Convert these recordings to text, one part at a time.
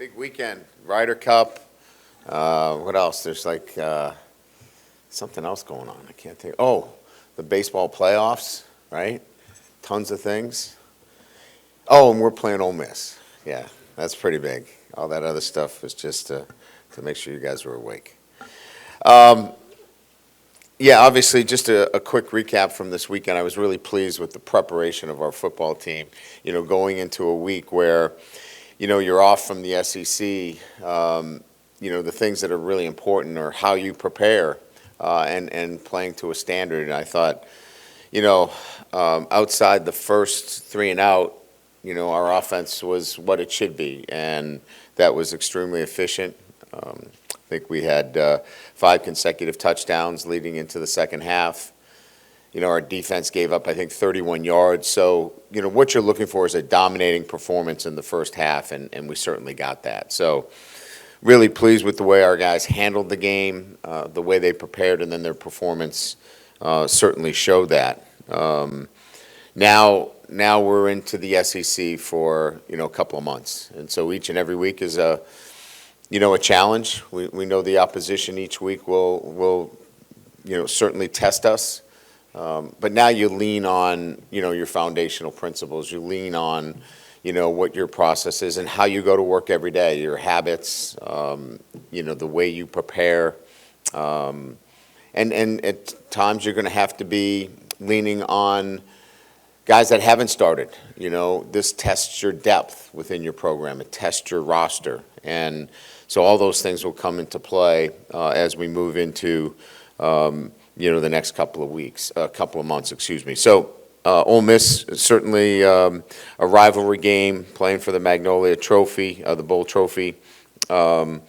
Big weekend, Ryder Cup. What else? There's like something else going on. I can't think. Oh, the baseball playoffs, right? Tons of things. Oh, and we're playing Ole Miss. Yeah, that's pretty big. All that other stuff was just to make sure you guys were awake. Um, yeah, obviously, just a quick recap from this weekend. I was really pleased with the preparation of our football team. Going into a week where, you're off from the SEC. The things that are really important are how you prepare and playing to a standard. And I thought, outside the first 3 and out, our offense was what it should be, and that was extremely efficient. I think we had 5 consecutive touchdowns leading into the second half. Our defense gave up, I think, 31 yards. So, what you're looking for is a dominating performance in the first half, and we certainly got that. So, really pleased with the way our guys handled the game, the way they prepared, and then their performance certainly showed that. Now we're into the SEC for, a couple of months. And so each and every week is a challenge. We know the opposition each week will certainly test us. But now you lean on, your foundational principles. You lean on, what your process is and how you go to work every day, your habits, the way you prepare. And at times you're going to have to be leaning on guys that haven't started. This tests your depth within your program. It tests your roster. And so all those things will come into play as we move into, the next couple of months, excuse me. So Ole Miss, certainly a rivalry game, playing for the Magnolia Trophy, the Bowl Trophy. I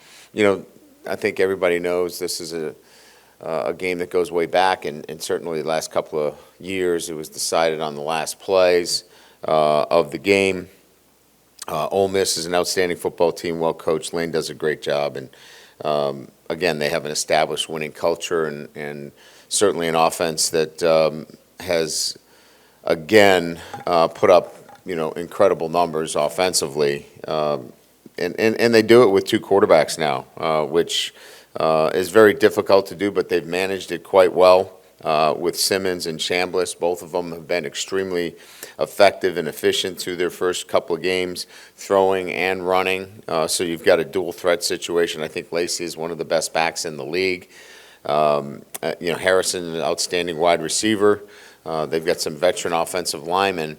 think everybody knows this is a game that goes way back, and certainly the last couple of years it was decided on the last plays of the game. Ole Miss is an outstanding football team, well coached. Lane does a great job, and again, they have an established winning culture and certainly an offense that has again put up incredible numbers offensively, and they do it with 2 quarterbacks now, which is very difficult to do, but they've managed it quite well with Simmons and Chambliss. Both of them have been extremely effective and efficient through their first couple of games, throwing and running. So you've got a dual threat situation. I think Lacey is one of the best backs in the league. Harrison, an outstanding wide receiver. They've got some veteran offensive linemen.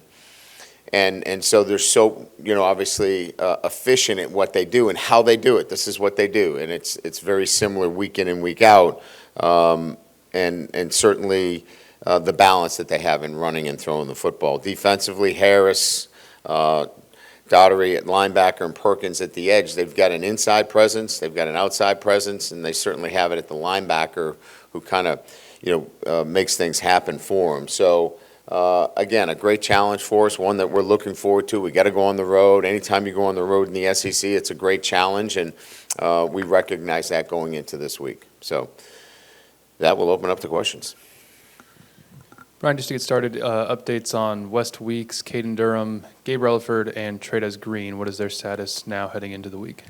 And so they're so, obviously efficient at what they do and how they do it. This is what they do, and it's very similar week in and week out, and certainly the balance that they have in running and throwing the football. Defensively, Harris, Daughtery at linebacker, and Perkins at the edge. They've got an inside presence, they've got an outside presence, and they certainly have it at the linebacker who kind of, makes things happen for them. So. Again, a great challenge for us, one that we're looking forward to. We got to go on the road. Anytime you go on the road in the SEC, it's a great challenge, and we recognize that going into this week. So that will open up the questions. Brian, just to get started, updates on West Weeks, Caden Durham, Gabe Relaford, and Trades Green. What is their status now heading into the week?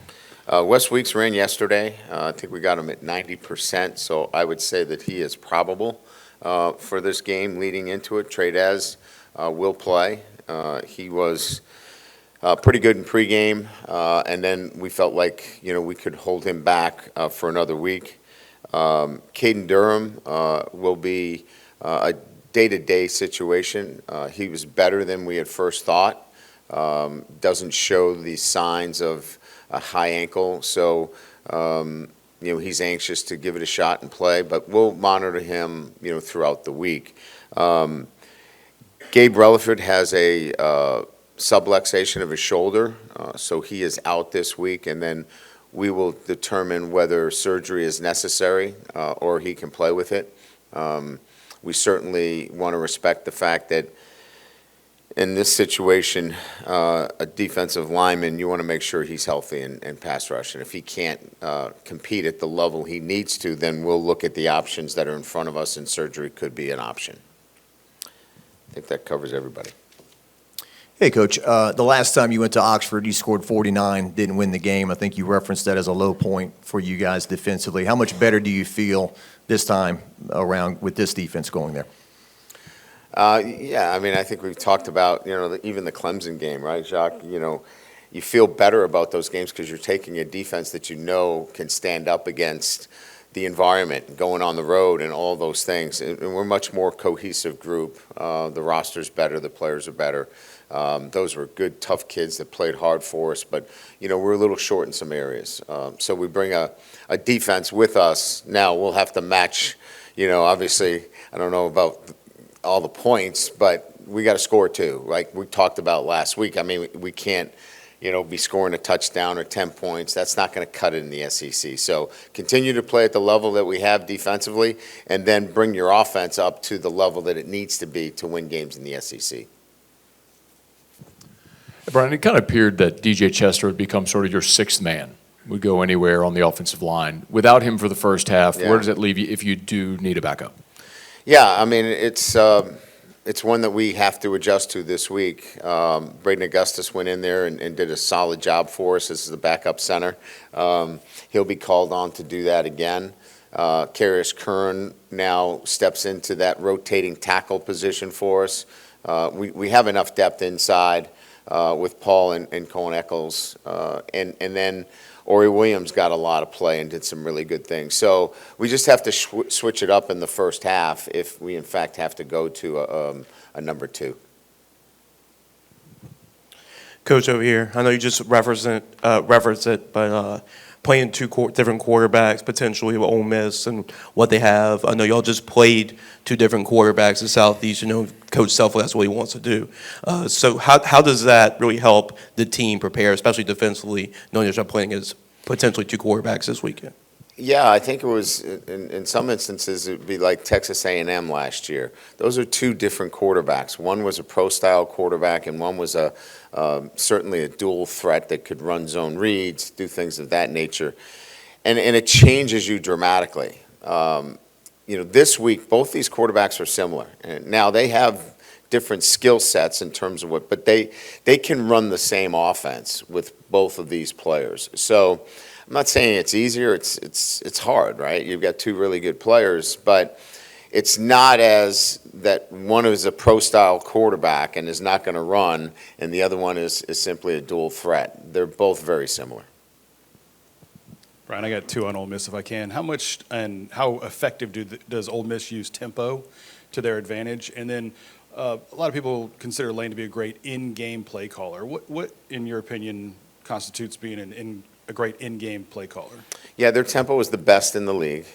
West Weeks ran yesterday. I think we got him at 90%, so I would say that he is probable for this game leading into it. Trades will play. He was pretty good in pregame, and then we felt like we could hold him back for another week. Caden Durham will be a day-to-day situation. He was better than we had first thought. Doesn't show the signs of a high ankle, so he's anxious to give it a shot and play, but we'll monitor him, throughout the week. Gabe Relaford has a subluxation of his shoulder, so he is out this week, and then we will determine whether surgery is necessary or he can play with it. We certainly want to respect the fact that in this situation, a defensive lineman, you want to make sure he's healthy and pass rush. And if he can't compete at the level he needs to, then we'll look at the options that are in front of us, and surgery could be an option. I think that covers everybody. Hey, Coach. The last time you went to Oxford, you scored 49, didn't win the game. I think you referenced that as a low point for you guys defensively. How much better do you feel this time around with this defense going there? Yeah, I mean, I think we've talked about, even the Clemson game, right, Jacques? You feel better about those games because you're taking a defense that you know can stand up against the environment, going on the road and all those things. And we're a much more cohesive group. The roster's better, the players are better. Those were good, tough kids that played hard for us, but, we're a little short in some areas. So we bring a defense with us. Now we'll have to match, obviously, I don't know about all the points, but we got to score too. Like we talked about last week. I mean, we can't, be scoring a touchdown or 10 points. That's not going to cut it in the SEC. So continue to play at the level that we have defensively, and then bring your offense up to the level that it needs to be to win games in the SEC. Brian, it kind of appeared that DJ Chester would become sort of your sixth man. Would go anywhere on the offensive line. Without him for the first half, Yeah. Where does that leave you if you do need a backup? Yeah, I mean, it's one that we have to adjust to this week. Braden Augustus went in there and did a solid job for us. This is the backup center. He'll be called on to do that again. Karius Kern now steps into that rotating tackle position for us. We have enough depth inside with Paul and Cohen Eccles, and then Ori Williams got a lot of play and did some really good things. So we just have to switch it up in the first half if we, in fact, have to go to a number two. Coach over here, I know you just referenced it, but playing different quarterbacks potentially with Ole Miss and what they have. I know y'all just played two different quarterbacks in Southeast. Coach Selfley, that's what he wants to do. So how does that really help the team prepare, especially defensively, knowing you're playing as potentially two quarterbacks this weekend? Yeah, I think it was, in some instances, it would be like Texas A&M last year. Those are two different quarterbacks. One was a pro-style quarterback, and one was certainly a dual threat that could run zone reads, do things of that nature. And it changes you dramatically. This week, both these quarterbacks are similar. And now they have different skill sets in terms of but they can run the same offense with both of these players. So I'm not saying it's easier. It's hard, right? You've got two really good players, but it's not as that one is a pro-style quarterback and is not going to run, and the other one is simply a dual threat. They're both very similar. Brian, I got two on Ole Miss if I can. How much and how effective does Ole Miss use tempo to their advantage? And then a lot of people consider Lane to be a great in-game play caller. What in your opinion, constitutes being a great in-game play caller? Yeah, their tempo is the best in the league.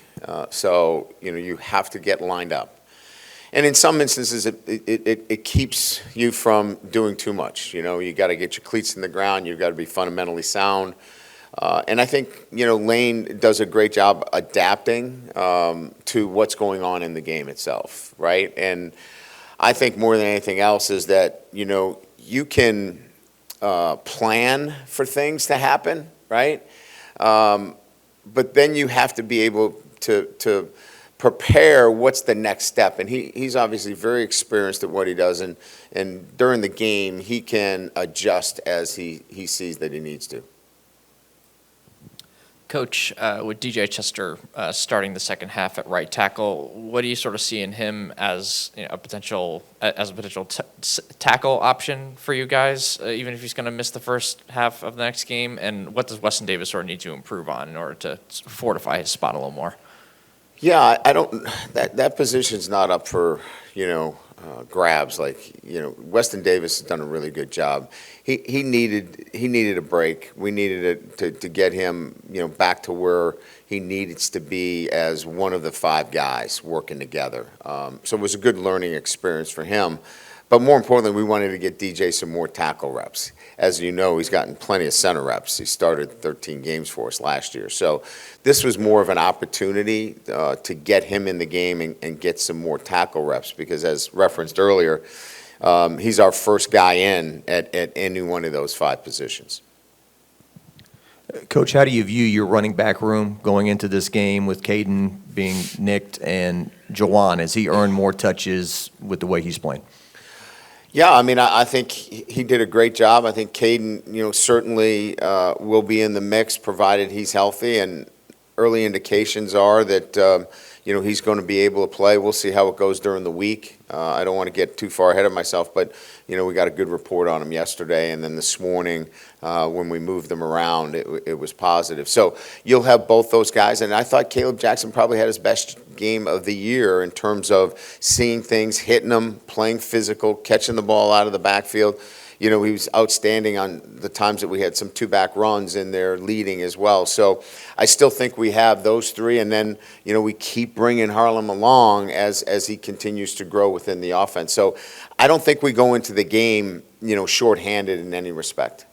So, you have to get lined up. And in some instances, it keeps you from doing too much. You got to get your cleats in the ground. You've got to be fundamentally sound. And I think, Lane does a great job adapting to what's going on in the game itself, right? And I think more than anything else is that, you can plan for things to happen, right? But then you have to be able to prepare what's the next step. And he's obviously very experienced at what he does. And during the game, he can adjust as he sees that he needs to. Coach, with DJ Chester starting the second half at right tackle, what do you sort of see in him as a potential tackle option for you guys, even if he's going to miss the first half of the next game? And what does Weston Davis sort of need to improve on in order to fortify his spot a little more? Yeah, I don't. That position's not up for grabs. Weston Davis has done a really good job. He needed a break. We needed to get him back to where he needs to be as one of the five guys working together. So it was a good learning experience for him. But more importantly, we wanted to get DJ some more tackle reps. As you know, he's gotten plenty of center reps. He started 13 games for us last year. So this was more of an opportunity to get him in the game and get some more tackle reps because, as referenced earlier, he's our first guy in at any one of those five positions. Coach, how do you view your running back room going into this game with Caden being nicked and Jawan? Has he earned more touches with the way he's playing? Yeah, I mean, I think he did a great job. I think Caden, certainly will be in the mix provided he's healthy, and early indications are that, he's going to be able to play. We'll see how it goes during the week. I don't want to get too far ahead of myself, but, we got a good report on him yesterday, and then this morning, when we moved them around, it was positive. So you'll have both those guys, and I thought Caleb Jackson probably had his best game of the year in terms of seeing things, hitting them, playing physical, catching the ball out of the backfield. He was outstanding on the times that we had some two-back runs in there leading as well. So I still think we have those three, and then, we keep bringing Harlem along as he continues to grow within the offense. So I don't think we go into the game, shorthanded in any respect.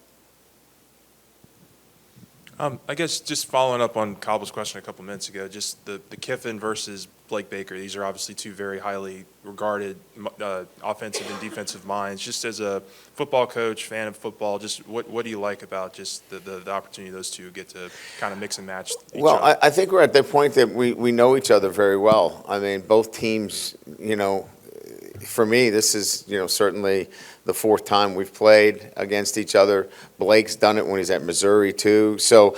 I guess just following up on Cobble's question a couple minutes ago, just the Kiffin versus Blake Baker. These are obviously two very highly regarded offensive and defensive minds. Just as a football coach, fan of football, just what do you like about just the opportunity those two get to kind of mix and match each Well, other? I think we're at the point that we know each other very well. I mean, both teams, for me, this is, certainly the fourth time we've played against each other. Blake's done it when he's at Missouri too. So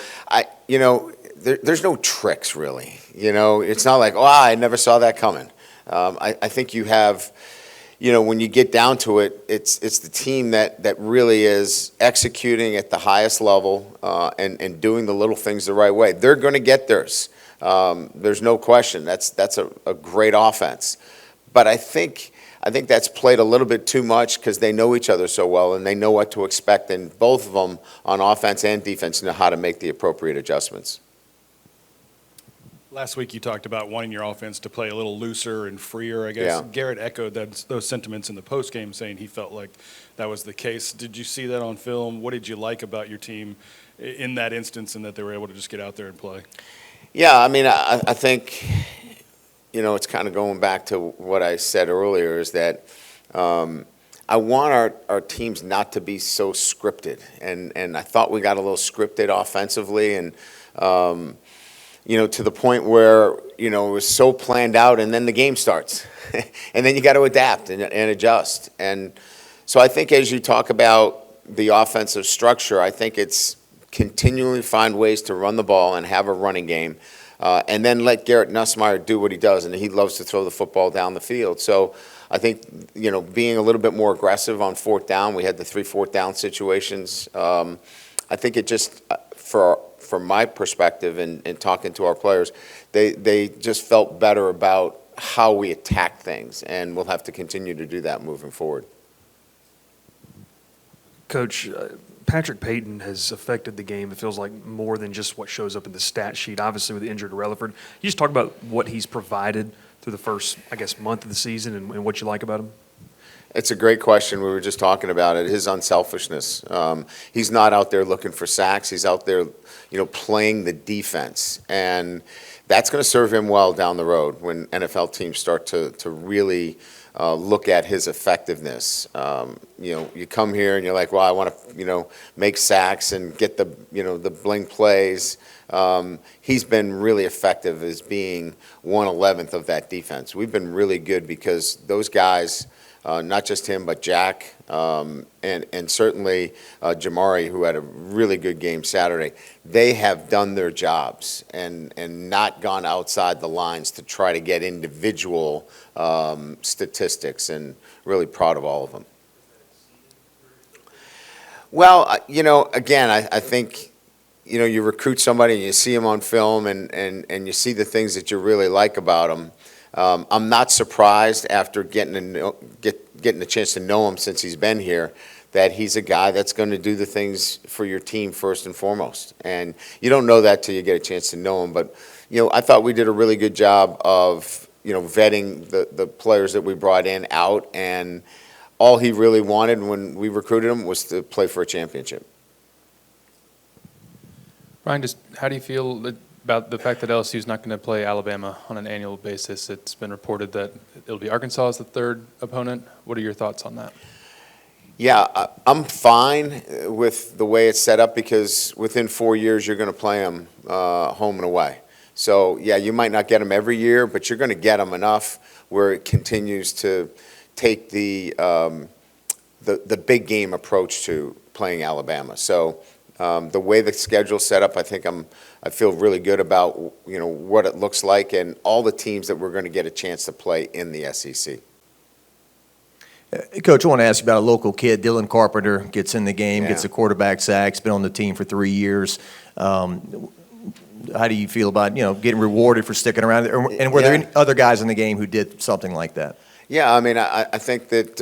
there's no tricks really. It's not like, I never saw that coming. I think you have, when you get down to it, it's the team that really is executing at the highest level and doing the little things the right way. They're going to get theirs. There's no question. That's a great offense. But I think that's played a little bit too much because they know each other so well and they know what to expect, and both of them on offense and defense know how to make the appropriate adjustments. Last week you talked about wanting your offense to play a little looser and freer, I guess. Yeah. Garrett echoed those sentiments in the postgame, saying he felt like that was the case. Did you see that on film? What did you like about your team in that instance and that they were able to just get out there and play? Yeah, I mean, I think, it's kind of going back to what I said earlier is that I want our teams not to be so scripted. And I thought we got a little scripted offensively and, to the point where, it was so planned out and then the game starts. And then you got to adapt and adjust. And so I think as you talk about the offensive structure, I think it's continually find ways to run the ball and have a running game. And then let Garrett Nussmeier do what he does, and he loves to throw the football down the field. So I think, being a little bit more aggressive on fourth down, we had the 3 fourth down situations. I think it just, from my perspective and talking to our players, they just felt better about how we attack things, and we'll have to continue to do that moving forward. Coach, Patrick Payton has affected the game, it feels like, more than just what shows up in the stat sheet, obviously with the injured Relaford. You just talk about what he's provided through the first, month of the season and what you like about him? It's a great question. We were just talking about it, his unselfishness. He's not out there looking for sacks. He's out there, playing the defense. And that's going to serve him well down the road when NFL teams start to really look at his effectiveness. You come here and you're like, well, I want to, make sacks and get the, the bling plays. He's been really effective as being 1/11th of that defense. We've been really good because those guys, not just him, but Jack, and certainly Jamari, who had a really good game Saturday, they have done their jobs and not gone outside the lines to try to get individual statistics, and really proud of all of them. Well, again, I think, you recruit somebody and you see them on film and you see the things that you really like about them. I'm not surprised after getting a chance to know him since he's been here that he's a guy that's going to do the things for your team first and foremost. And you don't know that till you get a chance to know him. But, I thought we did a really good job of, vetting the players that we brought in out. And all he really wanted when we recruited him was to play for a championship. Ryan, just how do you feel about the fact that LSU is not going to play Alabama on an annual basis? It's been reported that it'll be Arkansas as the third opponent. What are your thoughts on that? Yeah, I'm fine with the way it's set up because within 4 years you're going to play them home and away. So, yeah, you might not get them every year, but you're going to get them enough where it continues to take the the big game approach to playing Alabama. So the way the schedule's set up, I feel really good about, what it looks like and all the teams that we're going to get a chance to play in the SEC. Coach, I want to ask you about a local kid, Dylan Carpenter, gets in the game, Yeah. gets a quarterback sack, has been on the team for 3 years. How do you feel about, getting rewarded for sticking around? And were there any other guys in the game who did something like that? Yeah, I mean, I think that,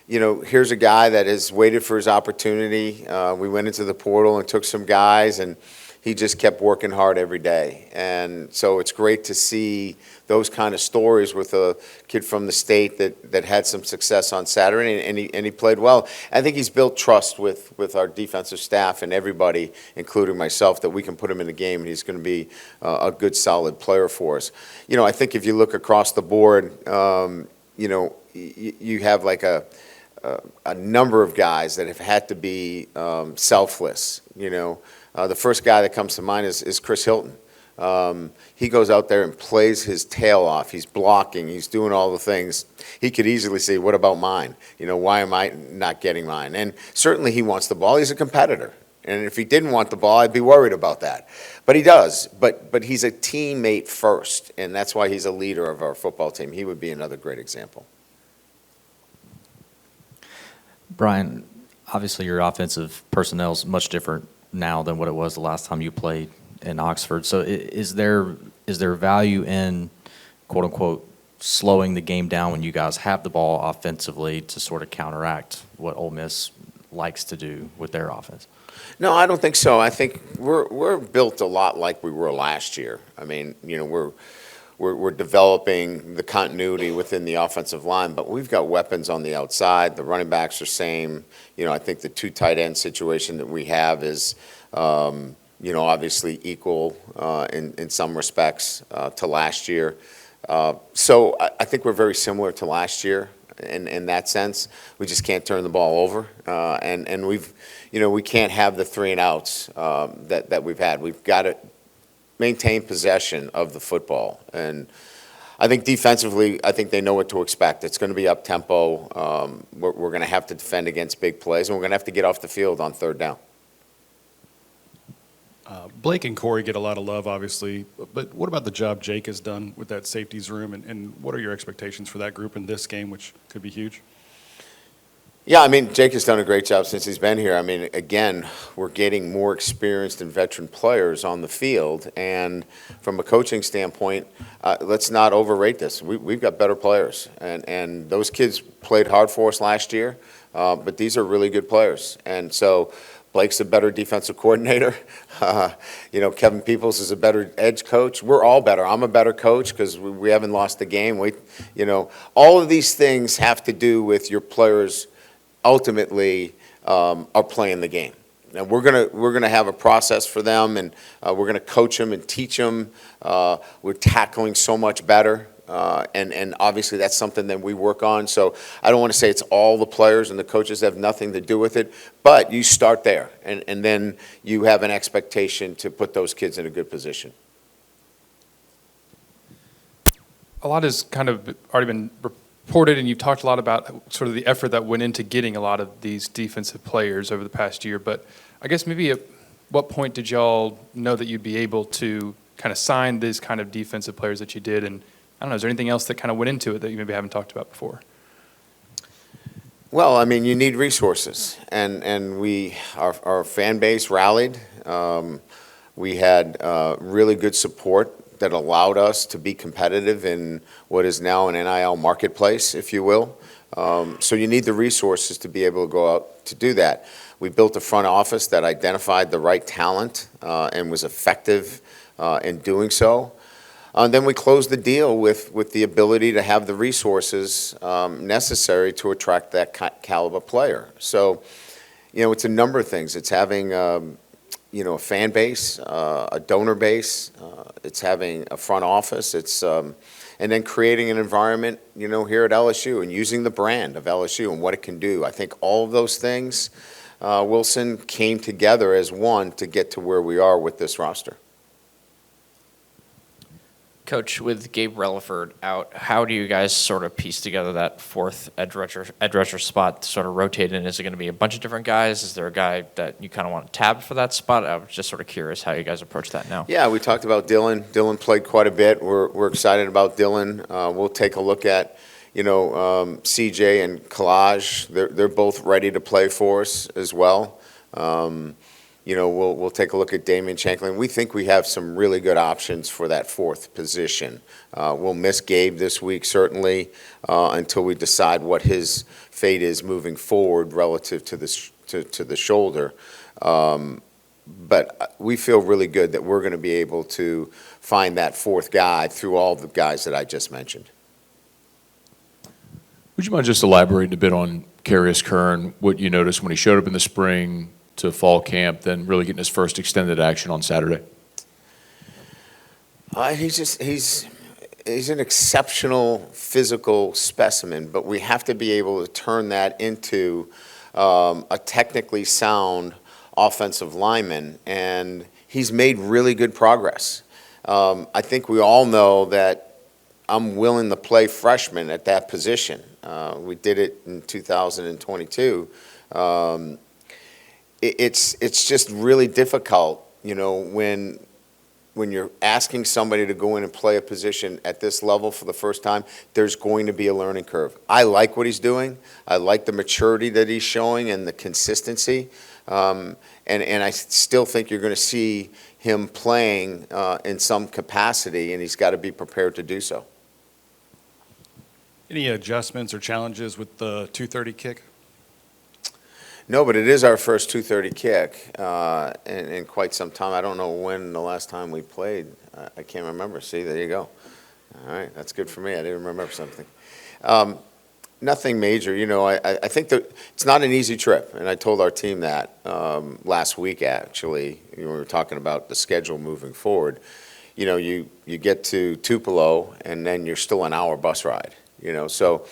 here's a guy that has waited for his opportunity. We went into the portal and took some guys, and he just kept working hard every day. And so it's great to see those kind of stories with a kid from the state that had some success on Saturday, and he played well. I think he's built trust with our defensive staff and everybody, including myself, that we can put him in the game, and he's going to be a good, solid player for us. I think if you look across the board, you have like a number of guys that have had to be selfless. The first guy that comes to mind is Chris Hilton. He goes out there and plays his tail off. He's blocking. He's doing all the things. He could easily say, what about mine? Why am I not getting mine? And certainly he wants the ball. He's a competitor. And if he didn't want the ball, I'd be worried about that. But he does. But he's a teammate first, and that's why he's a leader of our football team. He would be another great example. Brian, obviously your offensive personnel is much different now than what it was the last time you played in Oxford. So is there value in, quote unquote, slowing the game down when you guys have the ball offensively to sort of counteract what Ole Miss likes to do with their offense? No, I don't think so. I think we're built a lot like we were last year. I mean, we're developing the continuity within the offensive line, but we've got weapons on the outside. The running backs are same. I think the 2 tight end situation that we have is, obviously equal in some respects to last year. So I think we're very similar to last year in that sense. We just can't turn the ball over, and we can't have the 3 and outs that we've had. We've got to maintain possession of the football. And I think defensively, I think they know what to expect. It's going to be up-tempo. We're going to have to defend against big plays, and we're going to have to get off the field on 3rd down. Blake and Corey get a lot of love, obviously, but what about the job Jake has done with that safeties room, and what are your expectations for that group in this game, which could be huge? Yeah, I mean, Jake has done a great job since he's been here. I mean, again, we're getting more experienced and veteran players on the field, and from a coaching standpoint, let's not overrate this. We've got better players, and those kids played hard for us last year, but these are really good players. And so Blake's a better defensive coordinator. Kevin Peoples is a better edge coach. We're all better. I'm a better coach because we haven't lost the game. All of these things have to do with your players ultimately are playing the game. And we're gonna have a process for them, and we're gonna coach them and teach them. We're tackling so much better, and obviously that's something that we work on. So I don't want to say it's all the players and the coaches have nothing to do with it, but you start there, and then you have an expectation to put those kids in a good position. A lot has kind of already been reported, and you've talked a lot about sort of the effort that went into getting a lot of these defensive players over the past year. But I guess maybe at what point did y'all know that you'd be able to kind of sign these kind of defensive players that you did? And I don't know, is there anything else that kind of went into it that you maybe haven't talked about before? Well, I mean, you need resources, and our fan base rallied. We had really good support that allowed us to be competitive in what is now an NIL marketplace, if you will. So you need the resources to be able to go out to do that. We built a front office that identified the right talent and was effective in doing so. Then we closed the deal with the ability to have the resources necessary to attract that caliber player. So, it's a number of things. It's having a fan base, a donor base. It's having a front office. It's and then creating an environment, here at LSU and using the brand of LSU and what it can do. I think all of those things, Wilson, came together as one to get to where we are with this roster. Coach, with Gabe Relaford out, how do you guys sort of piece together that fourth edge rusher spot to sort of rotate in? Is it going to be a bunch of different guys? Is there a guy that you kind of want tabbed for that spot? I was just sort of curious how you guys approach that now. Yeah, we talked about Dylan. Dylan played quite a bit. We're excited about Dylan. We'll take a look at, CJ and Collage. They're both ready to play for us as well. We'll take a look at Damian Shanklin. We think we have some really good options for that fourth position. We'll miss Gabe this week, certainly, until we decide what his fate is moving forward relative to the shoulder. But we feel really good that we're going to be able to find that fourth guy through all the guys that I just mentioned. Would you mind just elaborating a bit on Carius Kern, what you noticed when he showed up in the spring to fall camp, then really getting his first extended action on Saturday? He's an exceptional physical specimen, but we have to be able to turn that into a technically sound offensive lineman, and he's made really good progress. I think we all know that I'm willing to play freshman at that position. We did it in 2022. It's just really difficult, when you're asking somebody to go in and play a position at this level for the first time. There's going to be a learning curve. I like what he's doing. I like the maturity that he's showing and the consistency. And I still think you're going to see him playing in some capacity, and he's got to be prepared to do so. Any adjustments or challenges with the 230 kick? No, but it is our first 230 kick in quite some time. I don't know when the last time we played. I can't remember. See, there you go. All right, that's good for me. I didn't remember something. Nothing major. I think that it's not an easy trip, and I told our team that last week, actually. We were talking about the schedule moving forward. You get to Tupelo, and then you're still an hour bus ride, so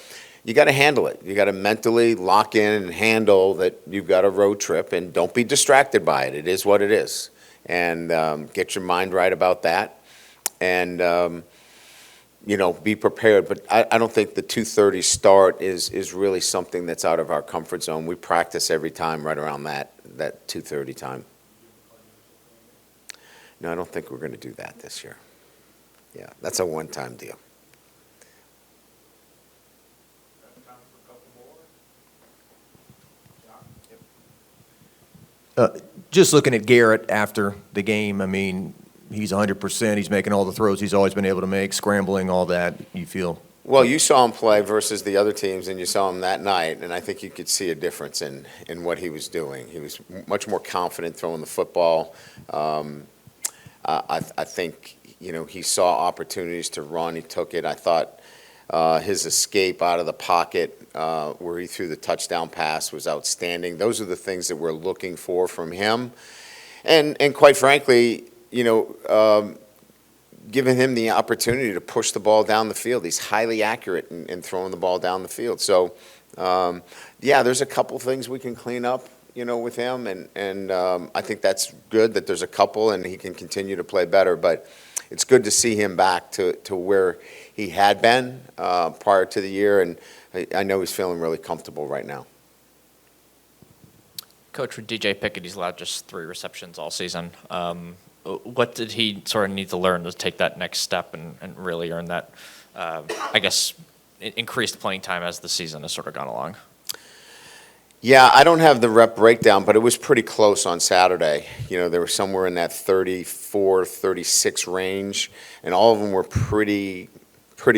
you got to handle it. You got to mentally lock in and handle that you've got a road trip, and don't be distracted by it. It is what it is. And get your mind right about that, and be prepared. But I don't think the 2:30 start is really something that's out of our comfort zone. We practice every time right around that 2:30 time. No, I don't think we're going to do that this year. Yeah, that's a one-time deal. Just looking at Garrett after the game, I mean, he's 100%. He's making all the throws he's always been able to make, scrambling, all that. You feel? Well, you saw him play versus the other teams, and you saw him that night, and I think you could see a difference in what he was doing. He was much more confident throwing the football. I think, he saw opportunities to run. He took it. I thought his escape out of the pocket where he threw the touchdown pass was outstanding. Those are the things that we're looking for from him. And quite frankly, giving him the opportunity to push the ball down the field. He's highly accurate in throwing the ball down the field. So, there's a couple things we can clean up, with him. And I think that's good that there's a couple and he can continue to play better. But it's good to see him back to where he had been prior to the year. And I know he's feeling really comfortable right now. Coach, with DJ Pickett, he's allowed just 3 receptions all season. What did he sort of need to learn to take that next step and really earn that, increased playing time as the season has sort of gone along? Yeah, I don't have the rep breakdown, but it was pretty close on Saturday. They were somewhere in that 34, 36 range, and all of them were pretty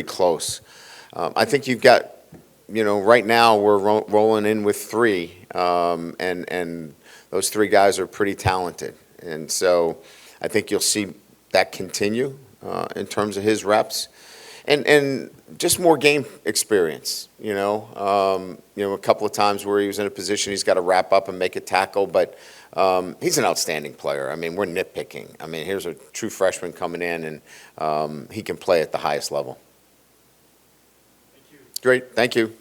close. I think you've got, right now we're rolling in with 3, and those 3 guys are pretty talented. And so I think you'll see that continue in terms of his reps. And just more game experience, a couple of times where he was in a position he's got to wrap up and make a tackle, but he's an outstanding player. I mean, we're nitpicking. I mean, here's a true freshman coming in, and he can play at the highest level. Thank you. Great, thank you.